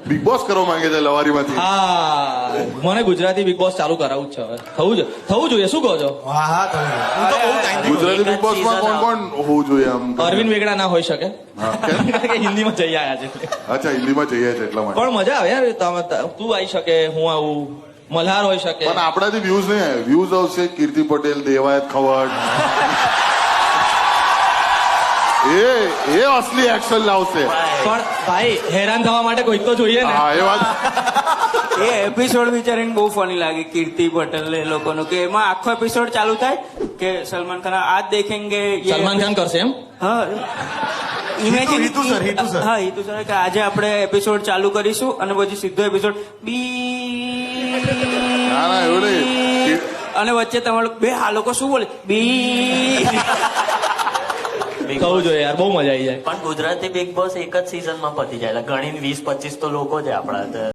Big boss કરવા માંગે છે લવારીમાંથી. હા, મને ગુજરાતી બિગ બોસ ચાલુ કરાવવું જ છે હવે. થવું જોઈએ. શું કહો છો? હા હા તો હું તો બહુ ટાઈમ ગુજરાતી બિગ બોસમાં કોણ કોણ હોવું જોઈએ આમ? અરવિંદ વેગડા ના હોઈ શકે. હા, કેમ? કારણ કે હિન્દીમાં જઈ આવ્યા છે. અચ્છા, હિન્દીમાં જઈએ છે એટલા માટે. પણ મજા આવે યાર. તું આવી શકે, હું આવું, મલ્હાર હોઈ શકે. પણ આપણાથી વ્યૂઝ નહીં આવે. વ્યૂઝ આવશે કીર્તિ પટેલ, દેવાયત ખવડ. એ અસલી એક્શન લાવશે. પણ ભાઈ, હેરાન થવા માટે કોઈક તો જોઈએ ને. હા, એ વાત. એ એપિસોડ વિચારીને બહુ ફની લાગે કીર્તિ પટેલ એ લોકોનું, કે એમાં આખો એપિસોડ ચાલુ થાય કે સલમાન ખાન આજ દેખેંગે યે- સલમાન ખાન કરશે એમ? હા ઇમેજિન હિતુ સર. હા હિતુ સર કે આજે આપણે એપિસોડ ચાલુ કરીશું અને પછી સીધો એપિસોડ બી ના ના એવું નહીં. અને વચ્ચે તમારું બે આ લોકો શું બોલે બી થવું જોઈએ યાર, બહુ મજા આવી જાય. પણ ગુજરાતી બિગ બોસ એક જ season માં પતી જાય એટલે ગણીને 20-25 તો લોકો છે આપણા